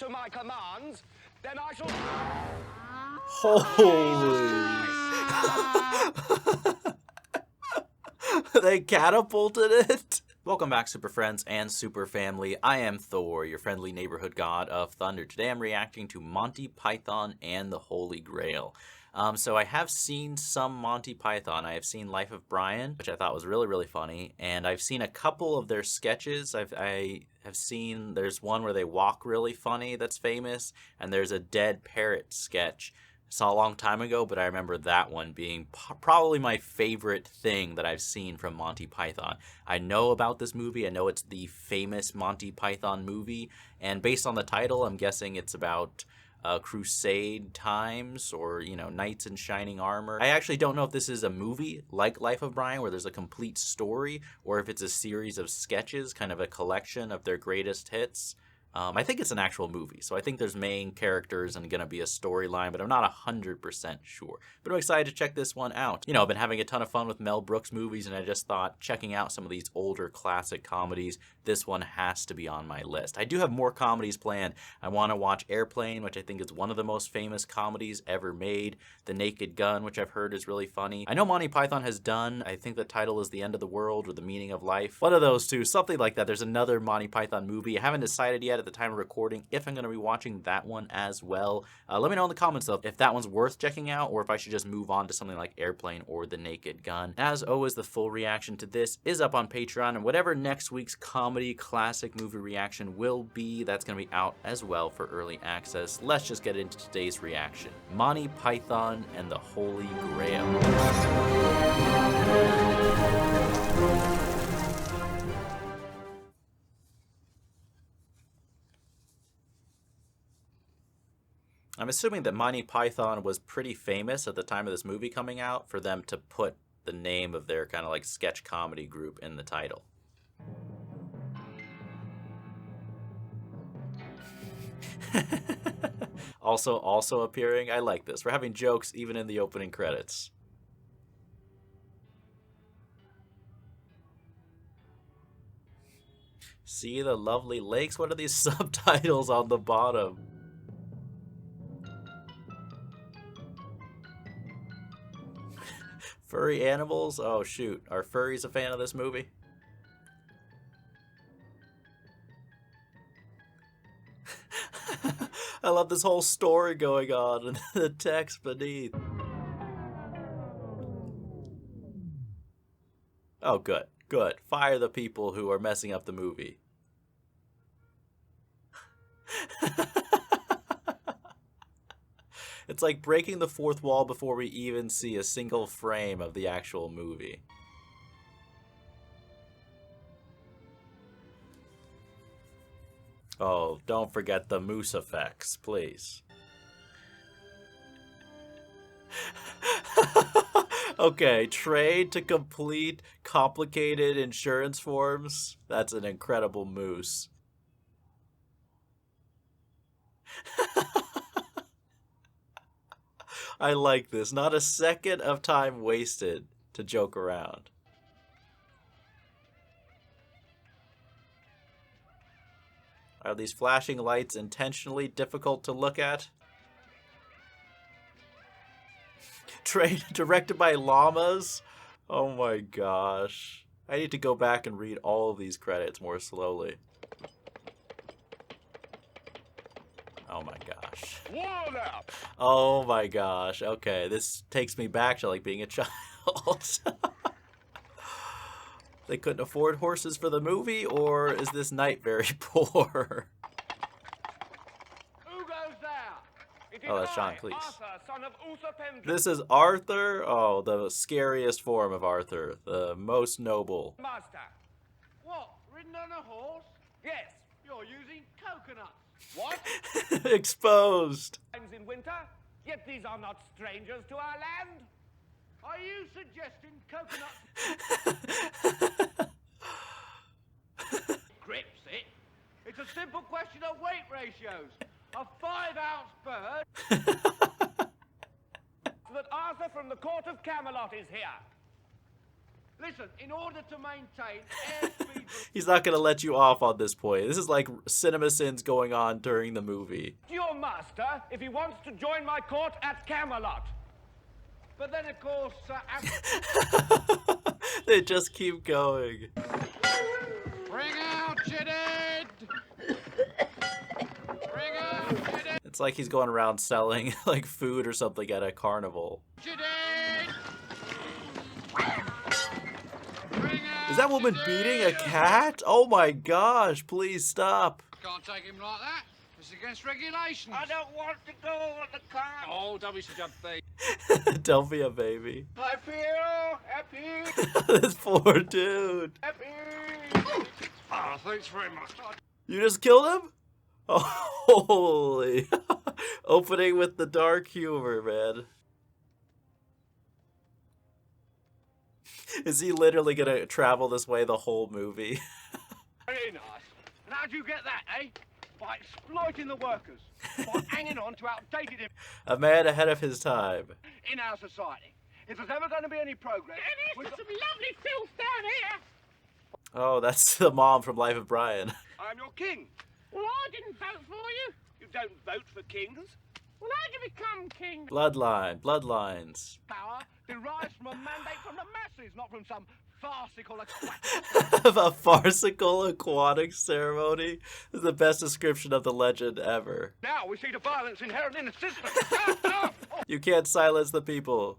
to my commands, then I shall... Holy! They catapulted it? Welcome back, Super Friends and Super Family. I am Thor, your friendly neighborhood god of thunder. Today I'm reacting to Monty Python and the Holy Grail. So I have seen some Monty Python. I have seen Life of Brian, which I thought was really, really funny. And I've seen a couple of their sketches. I have seen, there's one where they walk really funny that's famous. And there's a dead parrot sketch. I saw a long time ago, but I remember that one being probably my favorite thing that I've seen from Monty Python. I know about this movie. I know it's the famous Monty Python movie. And based on the title, I'm guessing it's about crusade times or, you know, knights in shining armor. I actually don't know if this is a movie like Life of Brian where there's a complete story or if it's a series of sketches, kind of a collection of their greatest hits. I think it's an actual movie, so I think there's main characters and going to be a storyline, but I'm not 100% sure. But I'm excited to check this one out. You know, I've been having a ton of fun with Mel Brooks movies, and I just thought checking out some of these older classic comedies, this one has to be on my list. I do have more comedies planned. I want to watch Airplane, which I think is one of the most famous comedies ever made. The Naked Gun, which I've heard is really funny. I know Monty Python has done, I think the title is The End of the World or The Meaning of Life. One of those two, something like that. There's another Monty Python movie. I haven't decided yet at the time of recording if I'm going to be watching that one as well. Let me know in the comments though if that one's worth checking out or if I should just move on to something like Airplane or The Naked Gun. As always, the full reaction to this is up on Patreon, and whatever next week's comedy classic movie reaction will be, that's going to be out as well for early access. Let's just get into today's reaction. Monty Python and the Holy Grail. I'm assuming that Monty Python was pretty famous at the time of this movie coming out for them to put the name of their kind of like sketch comedy group in the title. Also appearing, I like this. We're having jokes even in the opening credits. See the lovely lakes? What are these subtitles on the bottom? Furry animals? Oh shoot, are furries a fan of this movie? I love this whole story going on and the text beneath. Oh good, good. Fire the people who are messing up the movie. It's like breaking the fourth wall before we even see a single frame of the actual movie. Oh, don't forget the moose effects, please. Okay, trade to complete complicated insurance forms. That's an incredible moose. I like this. Not a second of time wasted to joke around. Are these flashing lights intentionally difficult to look at? Directed by llamas? Oh my gosh. I need to go back and read all of these credits more slowly. Oh my gosh. Oh my gosh. Okay, this takes me back to like being a child. They couldn't afford horses for the movie, or is this knight very poor? Who goes there? It is Oh, that's Sean I, Cleese. Arthur, son of Usurpendra. This is Arthur? Oh, the scariest form of Arthur. The most noble. Master. What? Ridden on a horse? Yes. You're using coconuts. What? Exposed. Times in winter? Yet these are not strangers to our land. Are you suggesting coconuts grips it? It's a simple question of weight ratios. A 5-ounce bird. So that Arthur from the court of Camelot is here. Listen, in order to maintain airspeed... He's not going to let you off on this point. This is like cinema sins going on during the movie. Your master if he wants to join my court at Camelot. But then, of course, They just keep going. Bring out your dead! Bring out your dead! It's like he's going around selling like food or something at a carnival. Your dead! Is that woman beating a cat? Oh my gosh, please stop. Can't take him like that. It's against regulations. I don't want to go on the car. Oh, don't be such a baby. Don't be a baby. I feel happy, This poor dude. happy. Oh, thanks very much. You just killed him? Oh, holy. Opening with the dark humor, man. Is he literally gonna travel this way the whole movie? Very nice. And how'd you get that, eh? By exploiting the workers. By hanging on to outdated A man ahead of his time. in our society. If there's ever going to be any progress... It is for some lovely filth down here. Oh, that's the mom from Life of Brian. I'm your king. Well, I didn't vote for you. You don't vote for kings. Well, how'd you become king? Bloodlines. Power derives from a mandate from the masses, not from some farcical aquatic. A farcical aquatic ceremony is the best description of the legend ever. Now we see the violence inherent in the system. You can't silence the people.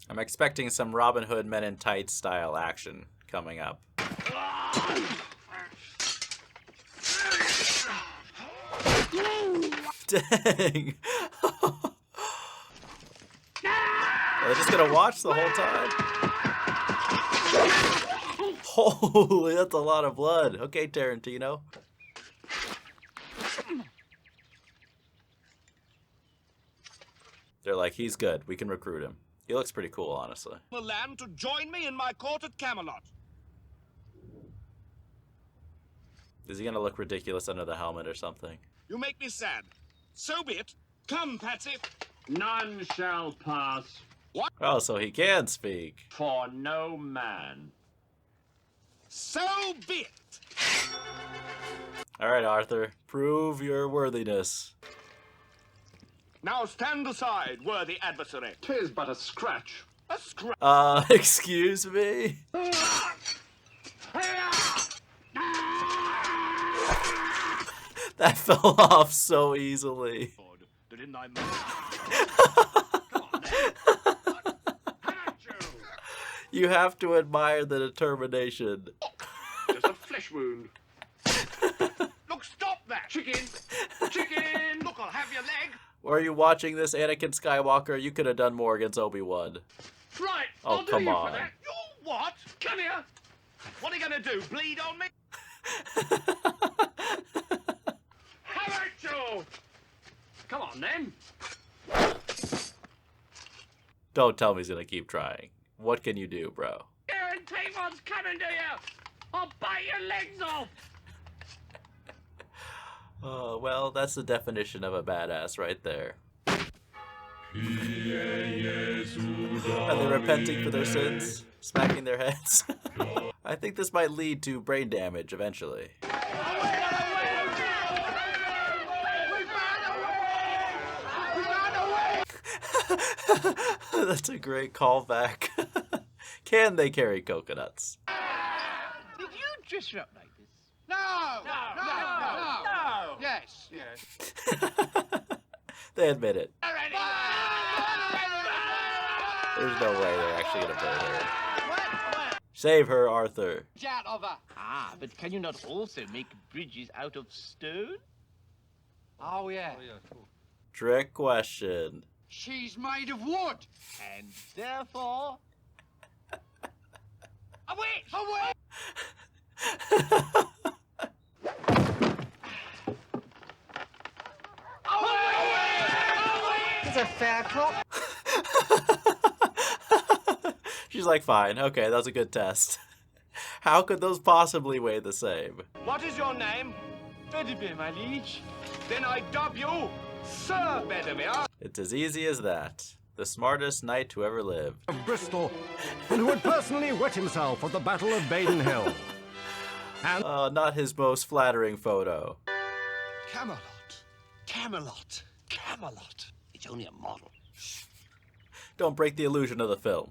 I'm expecting some Robin Hood Men in Tights style action coming up. Dang! Are they just gonna watch the whole time? Holy, that's a lot of blood. Okay, Tarantino. They're like, he's good. We can recruit him. He looks pretty cool, honestly. The land to join me in my court at Camelot. Is he gonna look ridiculous under the helmet or something? You make me sad. So be it. Come, Patsy. None shall pass Oh, so he can speak. for no man. So be it. All right, Arthur. Prove your worthiness. Now stand aside, worthy adversary. 'Tis but a scratch. A scratch. Excuse me? That fell off so easily. Didn't I? You have to admire the determination. Just a flesh wound. Look, stop that. Chicken! Chicken! Look, I'll have your leg. Were you watching this, Anakin Skywalker? You could have done more against Obi-Wan. Right, Oh, I'll do come you on. for that. You what? Come here! What are you gonna do? Bleed on me? How about you? Come on, then. Don't tell me he's gonna keep trying. What can you do, bro? Guarantee what's coming to you. I'll bite your legs off. Oh, well, that's the definition of a badass right there. Are they repenting for their sins? Smacking their heads? I think this might lead to brain damage eventually. That's a great callback. Can they carry coconuts? Did you dress her up like this? No! No! Yes, yes. They admit it. There's no way they're actually gonna burn her. Save her, Arthur. Out of her. Ah, but can you not also make bridges out of stone? Oh, yeah. Trick question. She's made of wood. And therefore... A witch! A witch! It's a fair cop. She's like, fine, okay, that was a good test. How could those possibly weigh the same? What is your name? Fedibe, my liege. Then I dub you Sir Bedivere It's as easy as that. The smartest knight who ever lived. of Bristol, and who had personally wet himself at the Battle of Baden Hill. Not his most flattering photo. Camelot. Camelot. Camelot. It's only a model. Don't break the illusion of the film.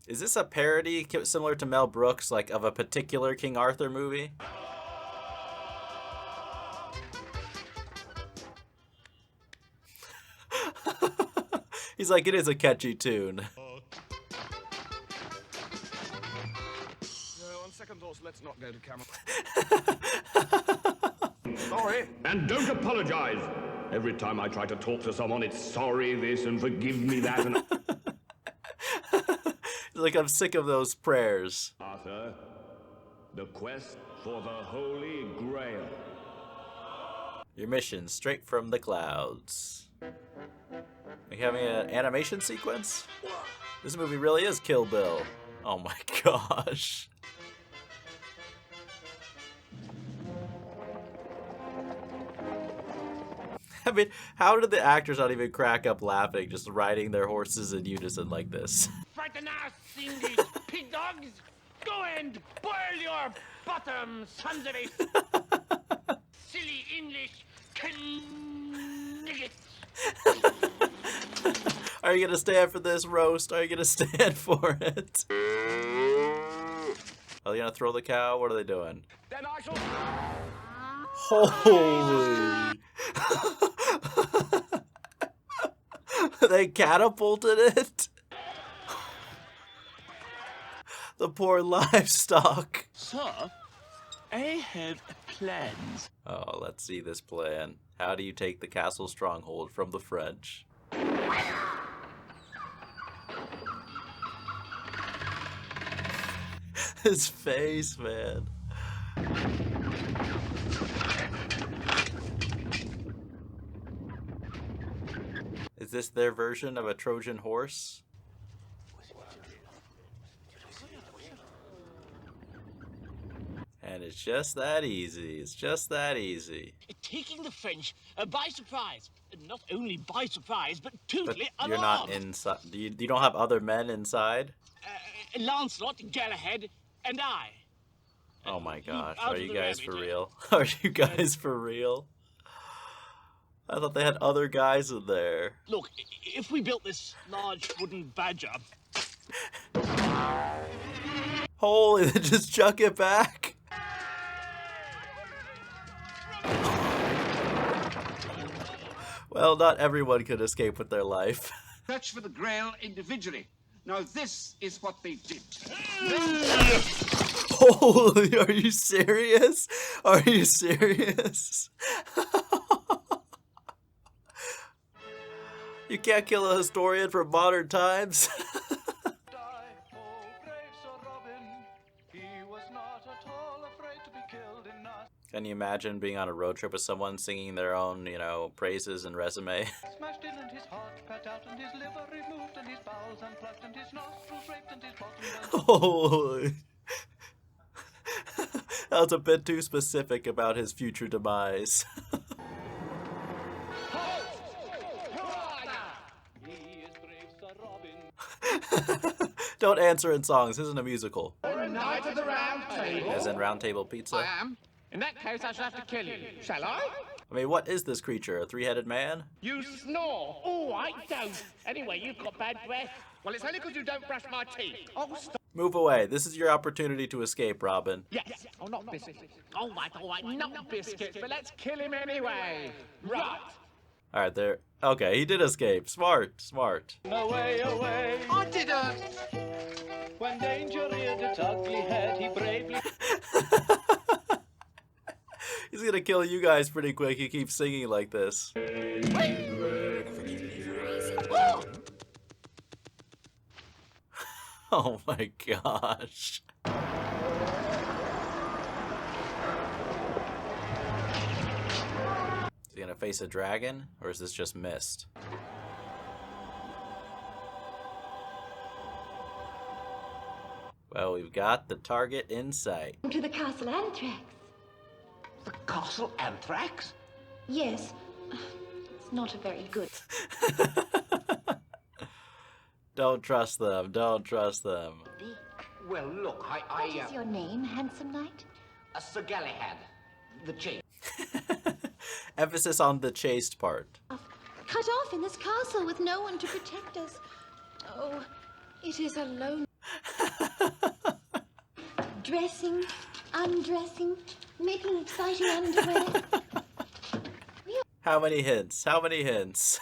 Is this a parody similar to Mel Brooks, like of a particular King Arthur movie? He's like, it is a catchy tune. On second thoughts, let's not go to Camelot. Sorry. And don't apologize. Every time I try to talk to someone, it's sorry this and forgive me that and... Like, I'm sick of those prayers. Arthur, the quest for the Holy Grail. Your mission, straight from the clouds. Are you having an animation sequence? This movie really is Kill Bill. Oh my gosh. I mean, how did the actors not even crack up laughing just riding their horses in unison like this? Frighten us, English pig dogs! Go and boil your bottom, sons of a silly English kniggets! Are you gonna stand for this roast? Are you gonna stand for it? Are they gonna throw the cow? What are they doing? Then I shall... Holy! They catapulted it? The poor livestock. Sir, I have plans. Oh, let's see this plan. How do you take the castle stronghold from the French? His face, man. Is this their version of a Trojan horse? And it's just that easy. It's just that easy. Taking the French by surprise. Not only by surprise, but totally But alarmed. you're not inside. You don't have other men inside? Lancelot, Galahad, and I. Oh my gosh. out Are of you the guys for rabbit. real? Are you guys for real? I thought they had other guys in there. Look, if we built this large wooden badger, Holy, they just chuck it back. Well, not everyone could escape with their life. Search for the Grail individually. Now this is what they did. Holy, are you serious? Are you serious? You can't kill a historian from modern times. Can you imagine being on a road trip with someone singing their own, praises and resume? Smashed in and his heart cut out and his liver removed and his bowels unplugged and his nostrils raped and his bottom Holy. That was a bit too specific about his future demise. Don't answer in songs. This isn't a musical. Knight of the Round Table. As in Round Table Pizza. I am. In that case, I shall have to kill you. Shall I? I mean, what is this creature? A three-headed man? You snore. Oh, I don't. Anyway, you've got bad breath. Well, it's only because you don't brush my teeth. Oh, stop. Move away. This is your opportunity to escape, Robin. Yes. Oh, not biscuits. All right. Not biscuits, but let's kill him anyway. Right. All right, there. Okay, he did escape. Smart. Away, away, I didn't. when danger reared its ugly head, he bravely... He's gonna kill you guys pretty quick. He keeps singing like this. Oh my gosh. Is he gonna face a dragon, or is this just mist? Well, we've got the target in sight. To the castle anthrax. The castle anthrax? Yes. It's not a very good. Don't trust them. Don't trust them. Well, look, What is your name, handsome knight? Sir Galahad, the chief. Emphasis on the chaste part. Cut off in this castle with no one to protect us. Oh, it is alone. Dressing, undressing, making exciting underwear. How many hints? How many hints?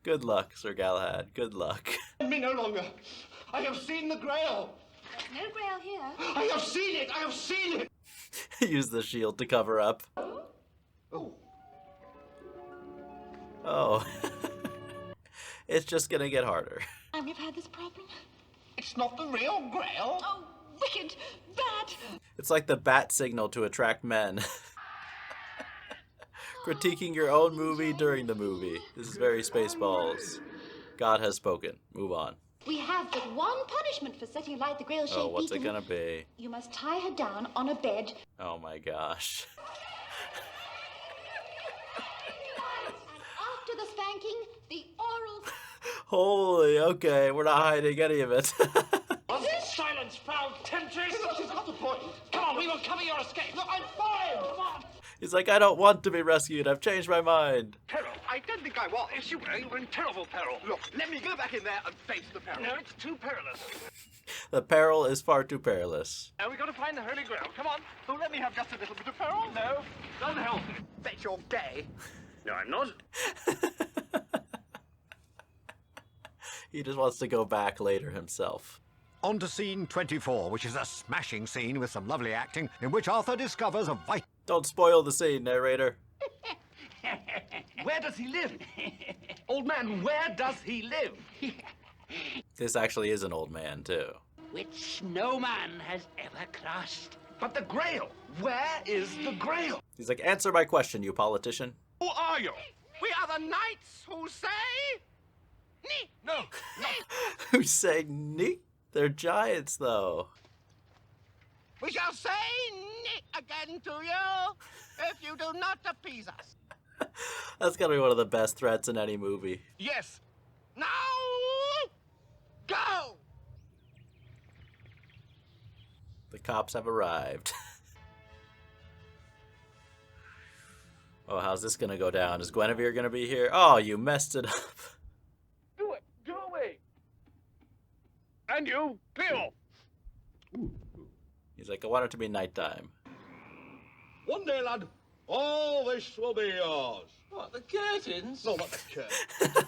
Good luck, Sir Galahad. Good luck. Me no longer. I have seen the Grail. There's no Grail here. I have seen it. I have seen it. Use the shield to cover up. Oh. Oh. It's just gonna get harder. And we've had this problem. It's not the real Grail. Oh, wicked, bad. It's like the bat signal to attract men. Critiquing your own movie during the movie. This is very Spaceballs. God has spoken. Move on. We have but one punishment for setting alight the Grail-shaped Oh, what's it beacon. gonna be? You must tie her down on a bed. Oh my gosh. And after the spanking, the oral... Holy, okay, we're not hiding any of it. Silence, foul temptress! She's got the point. Come on, we will cover your escape. Look, I'm fine. Come on. He's like, I don't want to be rescued. I've changed my mind. Peril? I don't think I was. Yes, you were. You were in terrible peril. Look, let me go back in there and face the peril. No, it's too perilous. The peril is far too perilous. Now we've got to find the Holy Grail. Come on. Oh, let me have just a little bit of peril. No, don't help. Bet you're gay. No, I'm not. He just wants to go back later himself. On to scene 24, which is a smashing scene with some lovely acting, in which Arthur discovers a vital... Don't spoil the scene, narrator. Where does he live? Old man, where does he live? This actually is an old man, too. Which no man has ever crossed. But the Grail. Where is the Grail? He's like, answer my question, you politician. Who are you? We are the knights who say... Nee. No, not... Who say neat? They're giants, though. We shall say nee again to you if you do not appease us. That's gotta be one of the best threats in any movie. Yes. Now, go! The cops have arrived. Oh, how's this gonna go down? Is Guinevere gonna be here? Oh, you messed it up. Do it. Go away. And you, Cleo. He's like, I want it to be nighttime. One day, lad, all this will be yours. What, the curtains? No, not the curtain.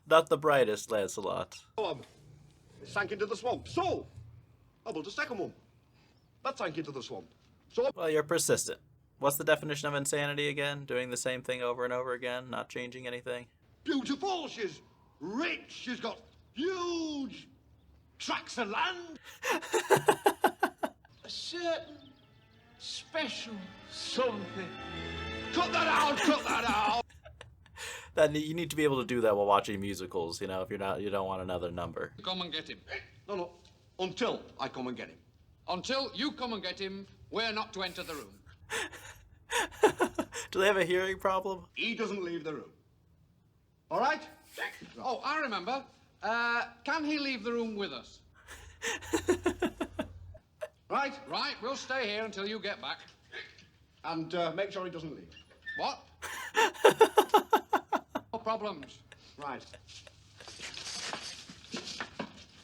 Not the brightest, Lancelot. It sank into the swamp. So, I built a second one. That sank into the swamp. So, Well, you're persistent. What's the definition of insanity again? Doing the same thing over and over again, not changing anything? beautiful. She's rich. She's got huge tracts of land. A certain special something. Cut that out! Cut that out! That you need to be able to do that while watching musicals. You know, if you don't want another number. Come and get him. No. Until I come and get him. Until you come and get him, we're not to enter the room. Do they have a hearing problem? He doesn't leave the room. All right? Oh, I remember. Can he leave the room with us? Right? Right, we'll stay here until you get back. And make sure he doesn't leave. What? No problems. Right.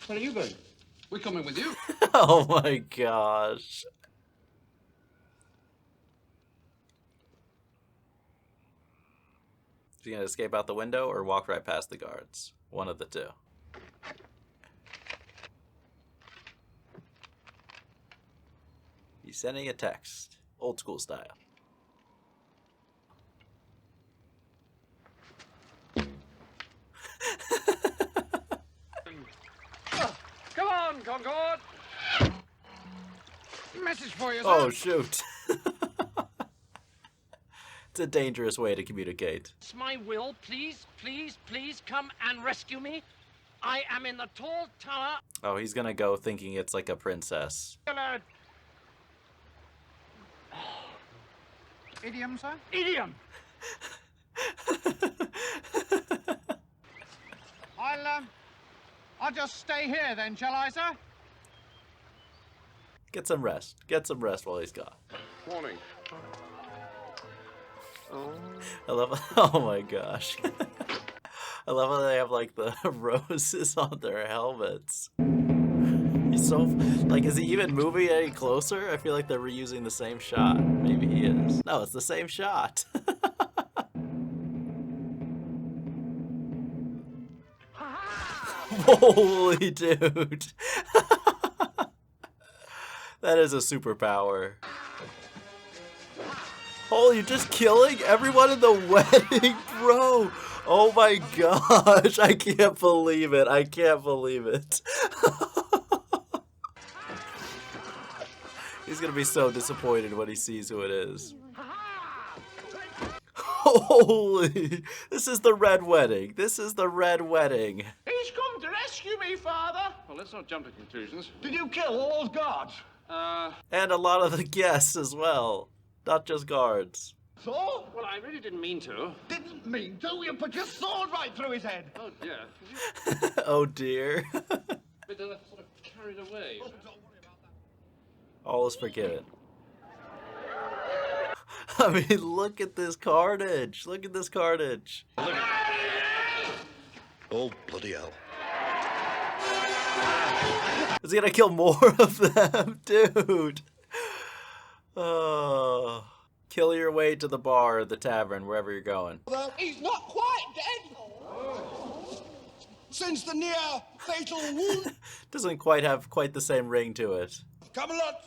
Where are you going? We're coming with you. Oh my gosh. Is he gonna escape out the window or walk right past the guards? One of the two. He's sending a text. Old school style. Come on, Concord! Message for you, sir. Oh shoot. It's a dangerous way to communicate. It's my will. Please, please, please come and rescue me. I am in the tall tower. Oh, he's gonna go thinking it's like a princess. Idiom, sir? Idiom. I'll just stay here then, shall I, sir? Get some rest. Get some rest while he's gone. Morning. I love. Oh my gosh. I love how they have like the roses on their helmets. He's so like, is he even moving any closer? I feel like they're reusing the same shot. Maybe he is. No, it's the same shot. Holy dude. That is a superpower. Oh, you're just killing everyone in the wedding, bro. Oh my gosh, I can't believe it. I can't believe it. He's gonna be so disappointed when he sees who it is. Holy, this is the red wedding. This is the red wedding. He's come to rescue me, Father. Well, let's not jump to conclusions. Did you kill all those guards? And a lot of the guests as well. Not just guards. So? Well, I really didn't mean to. Didn't mean to. You put your sword right through his head. Oh, dear. Oh dear. Bit sort of carried away. All is forgiven. I mean, look at this carnage. Look at this carnage. Oh, bloody hell. Is he gonna kill more of them? Dude. Oh. Kill your way to the bar or the tavern, wherever you're going. He's not quite dead. Since the near fatal wound. Doesn't quite have quite the same ring to it. Camelot.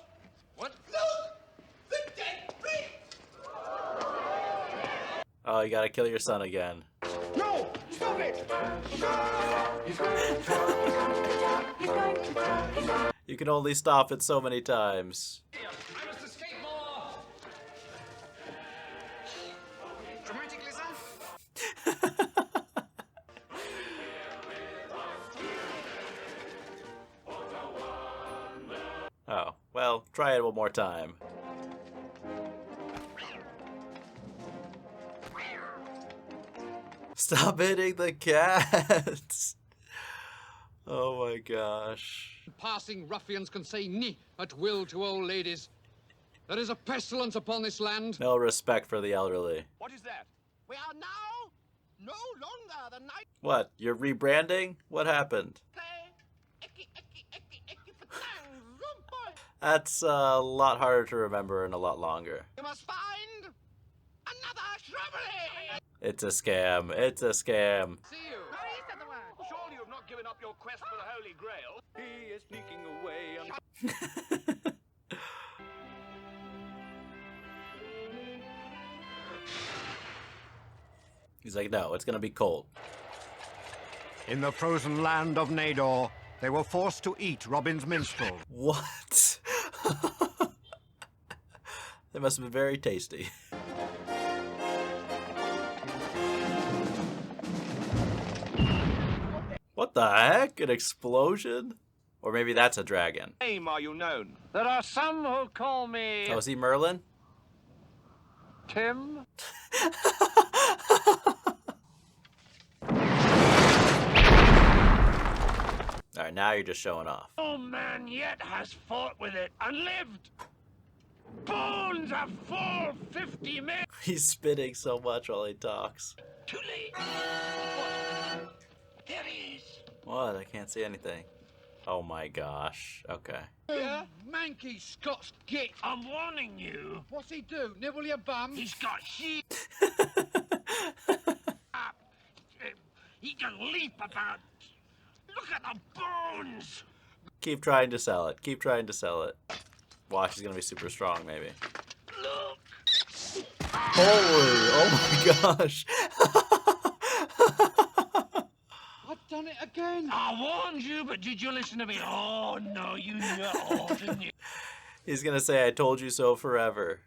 What? Look! The dead prince! Oh, you gotta kill your son again. No! Stop it! You can only stop it so many times. I must escape more. Dramatically, sir? Oh, well, try it one more time. Stop hitting the cats! Oh my gosh. Passing ruffians can say "ni" at will to old ladies. There is a pestilence upon this land. No respect for the elderly. What is that? We are now no longer the night What, you're rebranding? What happened? play. That's a lot harder to remember and a lot longer. You must find another shrubbery. It's a scam. It's a scam. See you. Surely you have not given up your quest for the Holy Grail. He is sneaking away. He's like, no, it's gonna be cold. In the frozen land of Nador, they were forced to eat Robin's minstrel. What? They must have been very tasty. What the heck? An explosion? Or maybe that's a dragon. Name are you known? There are some who call me Oh, is he Merlin? Tim. Alright, now you're just showing off. No man yet has fought with it and lived. Bones have full 50 men. He's spitting so much while he talks. Too late. There he is. What? I can't see anything. Oh my gosh. Okay. Yeah? Manky Scots git. I'm warning you. What's he do? Nibble your bum? He's got sheep. He can leap about. Look at the bones. Keep trying to sell it. Keep trying to sell it. Watch, he's gonna be super strong, maybe. Look. Holy! Oh my gosh! I've done it again. I warned you, but did you listen to me? Oh no, you know, didn't you? He's gonna say, "I told you so" forever.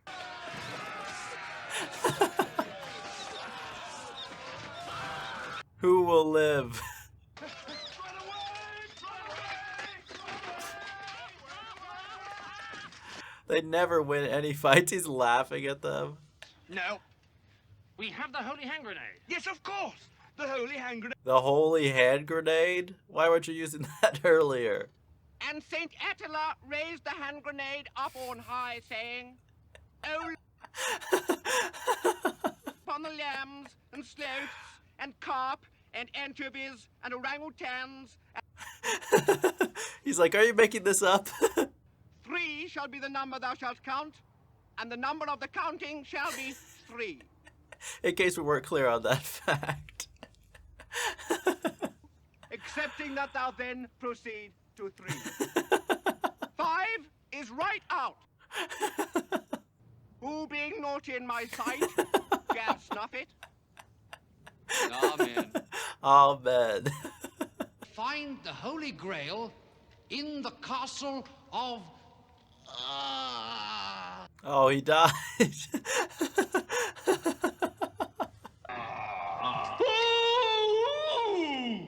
Who will live? They never win any fights. He's laughing at them. No. We have the holy hand grenade. Yes, of course. The holy hand grenade. The holy hand grenade? Why weren't you using that earlier? And Saint Attila raised the hand grenade up on high, saying, "Oh, upon the lambs and sloths and carp and anchovies and orangutans." He's like, are you making this up? 3 shall be the number thou shalt count, and the number of the counting shall be 3. In case we weren't clear on that fact. Excepting that thou then proceed to 3. 5 is right out. Who being naughty in my sight, shall snuff it. Amen. Amen. Find the Holy Grail in the castle of... Oh, he died.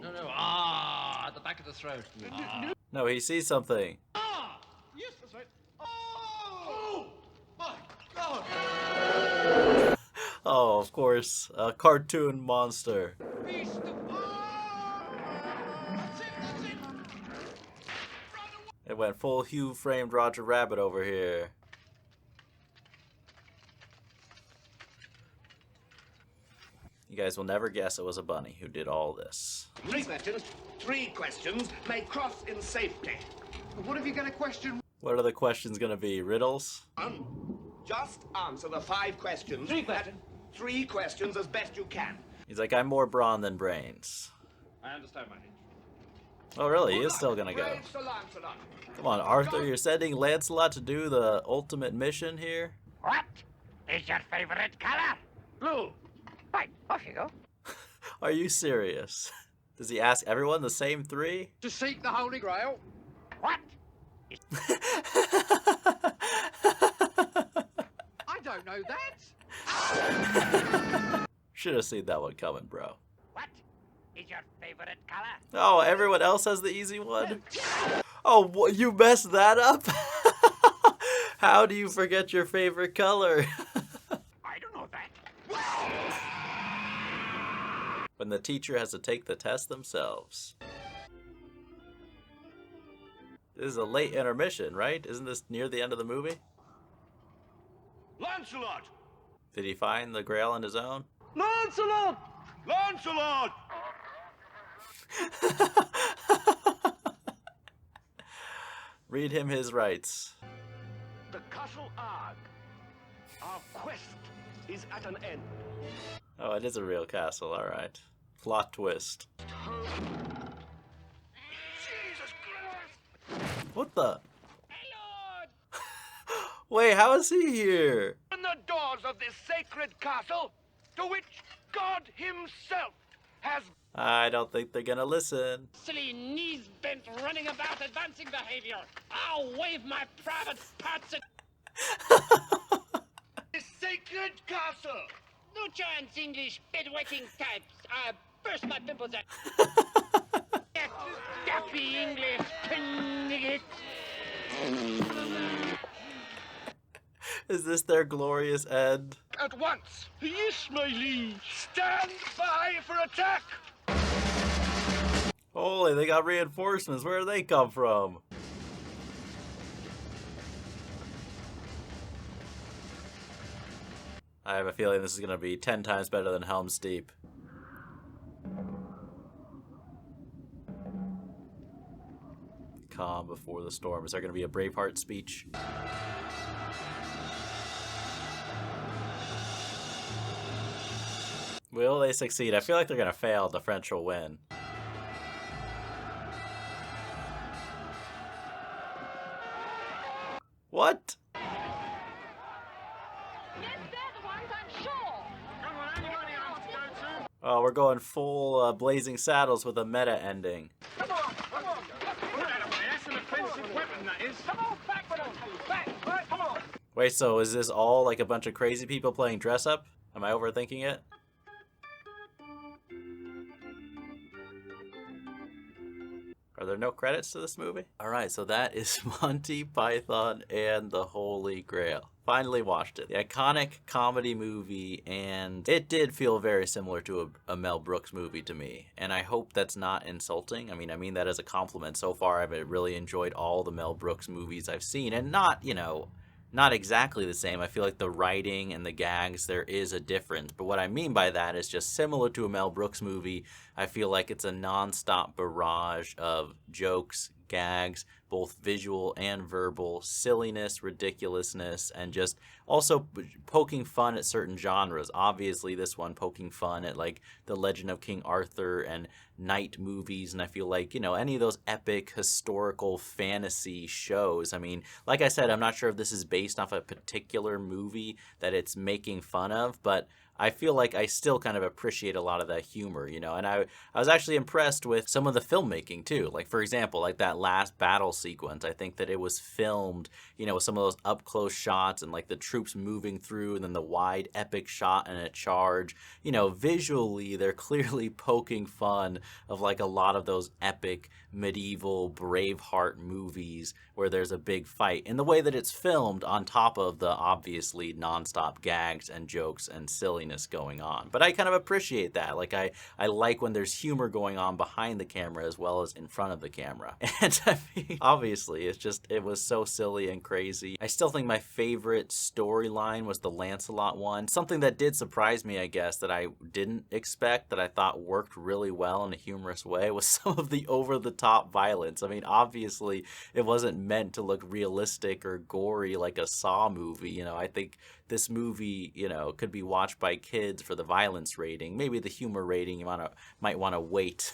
No, at the back of the throat. No, he sees something. Yes, that's right. Oh, my God. Oh, of course. A cartoon monster. Beast of... It went full Hugh framed Roger Rabbit over here. You guys will never guess it was a bunny who did all this. 3 questions. 3 questions. May cross in safety. What have you got a question? What are the questions gonna be? Riddles? Just answer the 5 questions. 3 questions. 3 questions as best you can. He's like, I'm more brawn than brains. I understand, my age. Oh, really? He is still gonna go. Brave Sir Lancelot. Come on, Arthur, you're sending Lancelot to do the ultimate mission here? What is your favorite color? Blue. Right, off you go. Are you serious? Does he ask everyone the same 3? To seek the Holy Grail. What? I don't know that. Should have seen that one coming, bro. What is your favorite color? Oh, everyone else has the easy one? Oh, you messed that up? How do you forget your favorite color? I don't know that. When the teacher has to take the test themselves. This is a late intermission, right? Isn't this near the end of the movie? Lancelot! Did he find the Grail on his own? Lancelot! Lancelot! Read him his rights. The castle Arg. Our quest is at an end. Oh, it is a real castle, alright. Plot twist. Jesus Christ! What the? My lord! Wait, how is he here? Open the doors of this sacred castle to which God himself has... I don't think they're gonna listen. Silly knees bent running about advancing behavior. I'll wave my private parts at... This sacred castle! No chance, English bedwetting types. I burst my pimples at... That daffy English knigget. Is this their glorious end? At once! Yes, my liege! Stand by for attack! Holy, they got reinforcements. Where do they come from? I have a feeling this is going to be 10 times better than Helm's Deep. Calm before the storm. Is there going to be a Braveheart speech? Will they succeed? I feel like they're going to fail. The French will win. What? Yes, they're the ones, I'm sure. Come on, anybody else go to? Oh, we're going full Blazing Saddles with a meta ending. Come on, come on. Put that away. That's an offensive weapon, that is. Come on, back with them. Back, right, come on. Wait, so is this all like a bunch of crazy people playing dress up? Am I overthinking it? Are there no credits to this movie? Alright, so that is Monty Python and the Holy Grail. Finally watched it. The iconic comedy movie, and it did feel very similar to a Mel Brooks movie to me. And I hope that's not insulting. I mean that as a compliment. So far, I've really enjoyed all the Mel Brooks movies I've seen. And not, not exactly the same. I feel like the writing and the gags, there is a difference. But what I mean by that is just similar to a Mel Brooks movie, I feel like it's a non-stop barrage of jokes, gags, both visual and verbal, silliness, ridiculousness, and just also poking fun at certain genres. Obviously, this one poking fun at like The Legend of King Arthur and knight movies, and I feel like, any of those epic historical fantasy shows. I mean, like I said, I'm not sure if this is based off a particular movie that it's making fun of, but I feel like I still kind of appreciate a lot of that humor, and I was actually impressed with some of the filmmaking too. Like, for example, like that last battle sequence, I think that it was filmed, with some of those up close shots and like the troops moving through and then the wide epic shot and a charge. Visually, they're clearly poking fun of like a lot of those epic medieval Braveheart movies where there's a big fight, in the way that it's filmed on top of the obviously nonstop gags and jokes and silliness going on. But I kind of appreciate that. Like I like when there's humor going on behind the camera as well as in front of the camera. And I mean, obviously it was so silly and crazy. I still think my favorite storyline was the Lancelot one. Something that did surprise me, I guess, that I didn't expect, that I thought worked really well in a humorous way, was some of the over-the-top violence. I mean, obviously it wasn't meant to look realistic or gory like a Saw movie. I think this movie, could be watched by kids for the violence rating. Maybe the humor rating you might want to wait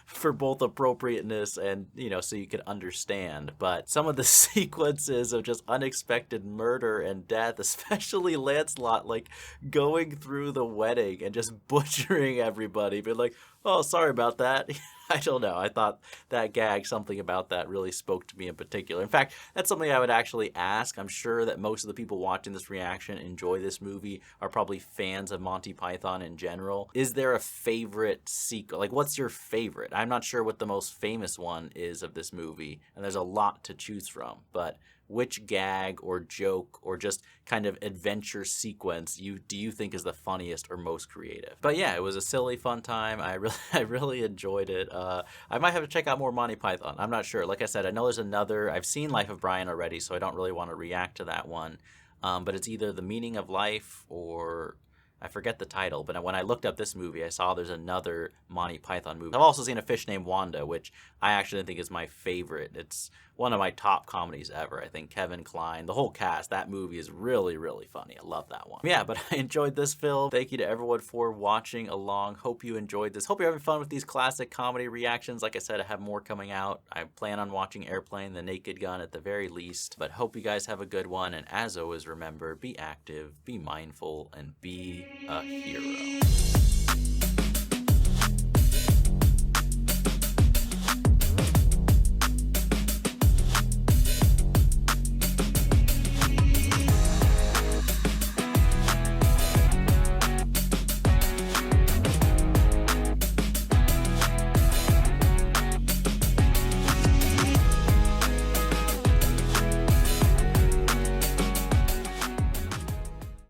for both appropriateness and, so you could understand. But some of the sequences of just unexpected murder and death, especially Lancelot, like going through the wedding and just butchering everybody, being like, oh, sorry about that. I don't know. I thought that gag, something about that really spoke to me in particular. In fact, that's something I would actually ask. I'm sure that most of the people watching this reaction enjoy this movie, are probably fans of Monty Python in general. Is there a favorite sequel? Like, what's your favorite? I'm not sure what the most famous one is of this movie, and there's a lot to choose from, but which gag or joke or just kind of adventure sequence do you think is the funniest or most creative? But yeah, it was a silly, fun time. I really enjoyed it. I might have to check out more Monty Python. I'm not sure. Like I said, I know there's another. I've seen Life of Brian already, so I don't really want to react to that one. But it's either The Meaning of Life or I forget the title, but when I looked up this movie, I saw there's another Monty Python movie. I've also seen A Fish Named Wanda, which I actually think is my favorite. It's one of my top comedies ever. I think Kevin Kline, the whole cast, that movie is really, really funny. I love that one. Yeah, but I enjoyed this film. Thank you to everyone for watching along. Hope you enjoyed this. Hope you're having fun with these classic comedy reactions. Like I said, I have more coming out. I plan on watching Airplane, The Naked Gun at the very least. But hope you guys have a good one. And as always, remember, be active, be mindful, and be a hero.